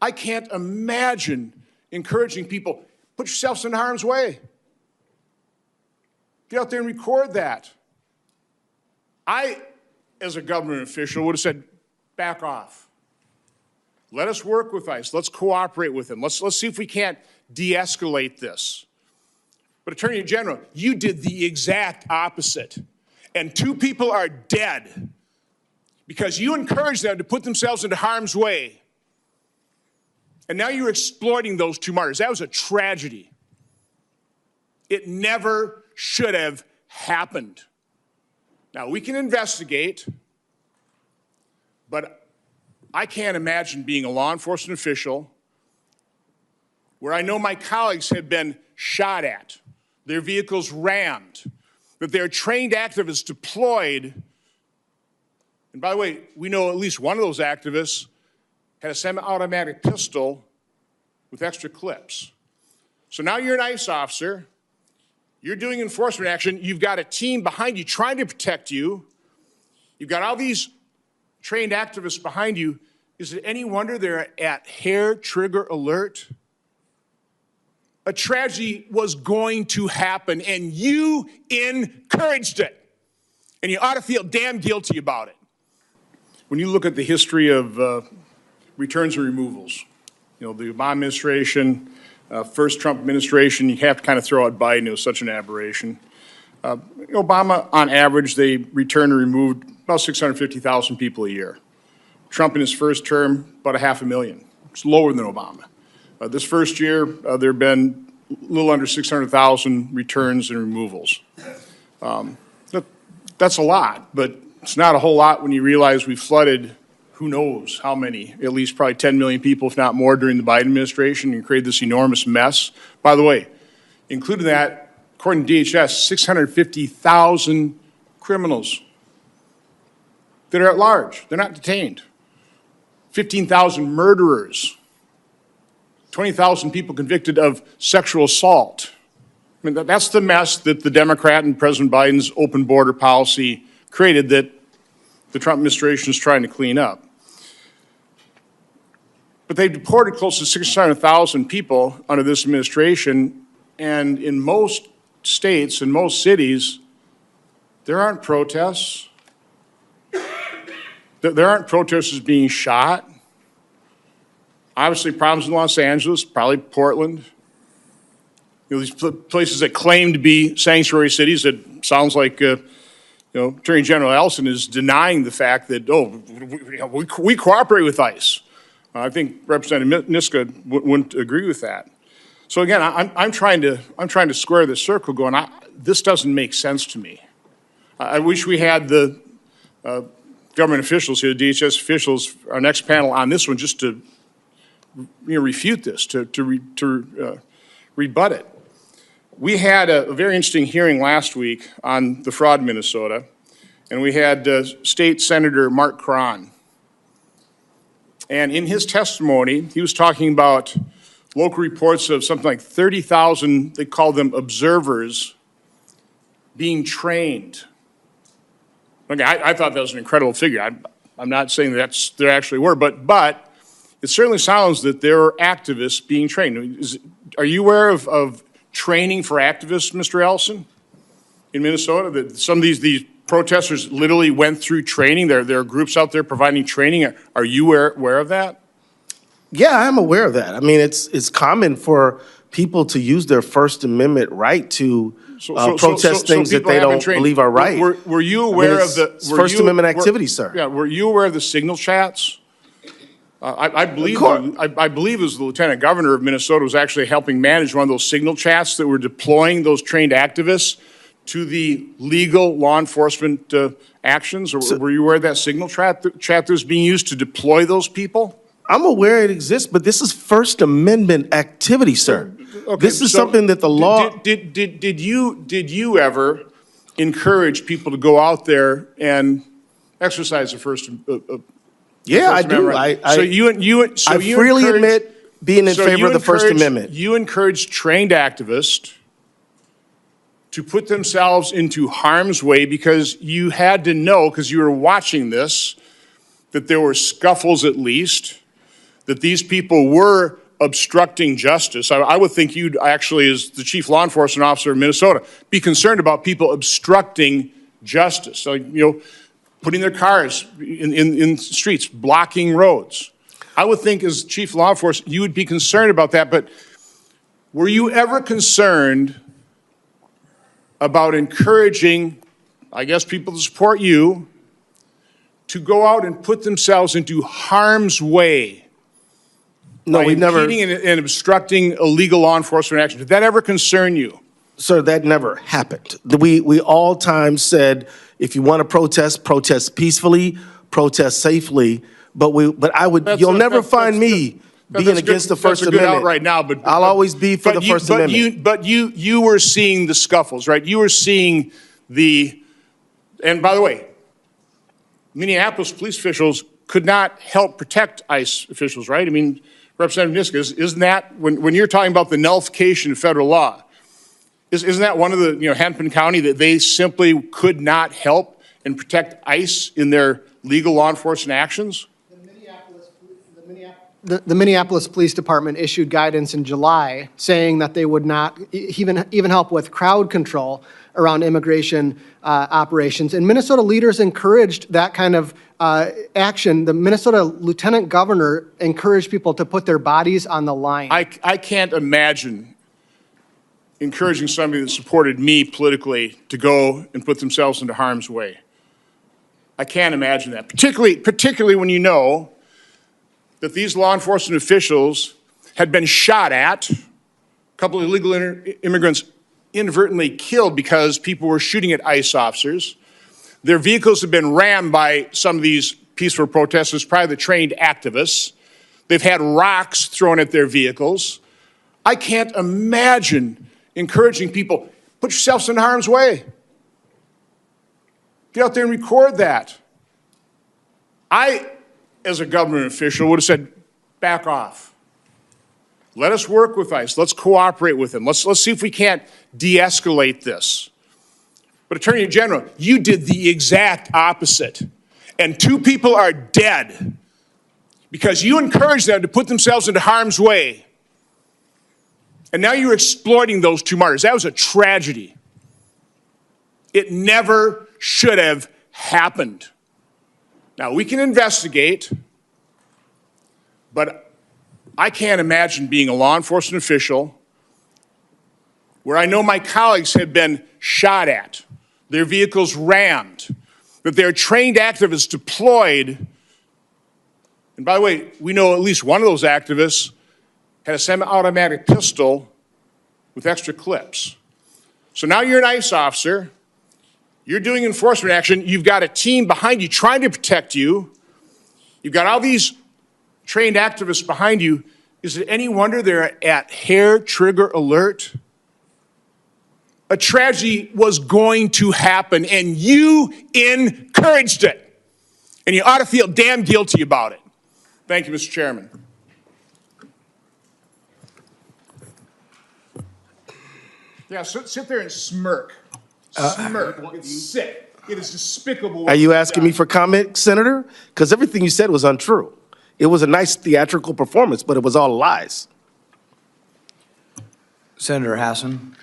I can't imagine encouraging people, put yourselves in harm's way. Get out there and record that. I, as a government official, would have said, back off. Let us work with ICE. Let's cooperate with them. Let's see if we can't de-escalate this. But Attorney General, you did the exact opposite. And 2 people are dead because you encouraged them to put themselves into harm's way. And now you're exploiting those 2 martyrs. That was a tragedy. It never should have happened. Now, we can investigate, but I can't imagine being a law enforcement official where I know my colleagues have been shot at, their vehicles rammed, that there are trained activists deployed. And by the way, we know at least one of those activists had a semi-automatic pistol with extra clips. So now you're an ICE officer, you're doing enforcement action, you've got a team behind you trying to protect you, you've got all these trained activists behind you. Is it any wonder they're at hair trigger alert? A tragedy was going to happen, and you encouraged it. And you ought to feel damn guilty about it. When you look at the history of returns and removals, the Obama administration, first Trump administration, you have to kind of throw out Biden. It was such an aberration. Obama, on average, they returned and removed about 650,000 people a year. Trump, in his first term, about 500,000. It's lower than Obama. This first year, there have been a little under 600,000 returns and removals. That's a lot, but it's not a whole lot when you realize we flooded who knows how many, at least probably 10 million people, if not more, during the Biden administration and created this enormous mess. By the way, including that, according to DHS, 650,000 criminals that are at large. They're not detained. 15,000 murderers. 20,000 people convicted of sexual assault. I mean, that's the mess that the Democrat and President Biden's open border policy created that the Trump administration is trying to clean up. But they've deported close to 600,000 people under this administration, and in most states and most cities, there aren't protests. There aren't protesters being shot. Obviously, problems in Los Angeles, probably Portland. These places that claim to be sanctuary cities, that sounds like, Attorney General Ellison is denying the fact that, we cooperate with ICE. I think Representative Niska wouldn't agree with that. So again, I'm trying to square this circle going, this doesn't make sense to me. I wish we had the government officials here, the DHS officials, our next panel on this one, just to refute this, to rebut it. We had a very interesting hearing last week on the fraud in Minnesota, and we had State Senator Mark Cron. And in his testimony, he was talking about local reports of something like 30,000, they call them observers, being trained. Okay, I thought that was an incredible figure. I'm not saying there actually were, but it certainly sounds that there are activists being trained. Are you aware of training for activists, Mr. Ellison, in Minnesota? That some of these protesters literally went through training. There are groups out there providing training. Are you aware of that? Yeah, I'm aware of that. I mean, it's common for people to use their First Amendment right to protest things that they don't believe are right. Were you aware of the First Amendment activity, sir? Yeah. Were you aware of the signal chats? I believe it was the Lieutenant Governor of Minnesota was actually helping manage one of those signal chats that were deploying those trained activists to the legal law enforcement actions. Or were you aware of that signal chat that was being used to deploy those people? I'm aware it exists, but this is First Amendment activity, sir. Okay, this is something that the law. Did you ever encourage people to go out there and exercise the First Amendment? Yeah, I do. Right? I freely admit being in favor of the First Amendment. You encourage trained activists to put themselves into harm's way because you had to know, because you were watching this, that there were scuffles at least, that these people were obstructing justice, I would think you'd actually, as the chief law enforcement officer of Minnesota, be concerned about people obstructing justice. So, putting their cars in streets, blocking roads. I would think as chief law enforcement, you would be concerned about that, but were you ever concerned about encouraging, I guess, people to support you to go out and put themselves into harm's way? No, we never. Impeding and obstructing illegal law enforcement action. Did that ever concern you? Sir, that never happened. We all times said, if you want to protest, protest peacefully, protest safely. But you'll never find me being against the First Amendment right now, but I'll always be for the First Amendment. But you were seeing the scuffles, right? You were seeing and by the way, Minneapolis police officials could not help protect ICE officials, right? I mean, Representative Niska, isn't that, when you're talking about the nullification of federal law, isn't that one of the, Hennepin County, that they simply could not help and protect ICE in their legal law enforcement actions? The Minneapolis Police Department issued guidance in July saying that they would not even help with crowd control around immigration operations. And Minnesota leaders encouraged that kind of action. The Minnesota Lieutenant Governor encouraged people to put their bodies on the line. I can't imagine encouraging somebody that supported me politically to go and put themselves into harm's way. I can't imagine that, particularly when you know that these law enforcement officials had been shot at, a couple of illegal immigrants inadvertently killed because people were shooting at ICE officers. Their vehicles have been rammed by some of these peaceful protesters, probably the trained activists. They've had rocks thrown at their vehicles. I can't imagine encouraging people, put yourselves in harm's way. Get out there and record that. I, as a government official, would have said, back off. Let us work with ICE. Let's cooperate with them. Let's see if we can't de-escalate this. But Attorney General, you did the exact opposite. And 2 people are dead because you encouraged them to put themselves into harm's way. And now you're exploiting those 2 martyrs. That was a tragedy. It never should have happened. Now, we can investigate, but I can't imagine being a law enforcement official where I know my colleagues have been shot at, their vehicles rammed, that their trained activists deployed. And by the way, we know at least one of those activists had a semi-automatic pistol with extra clips. So now you're an ICE officer. You're doing enforcement action. You've got a team behind you trying to protect you. You've got all these trained activists behind you. Is it any wonder they're at hair trigger alert? A tragedy was going to happen, and you encouraged it. And you ought to feel damn guilty about it. Thank you, Mr. Chairman. Yeah, sit there and smirk. Smirk. It's sick. It is despicable. Are you asking me for comment, Senator? Because everything you said was untrue. It was a nice theatrical performance, but it was all lies. Senator Hassan.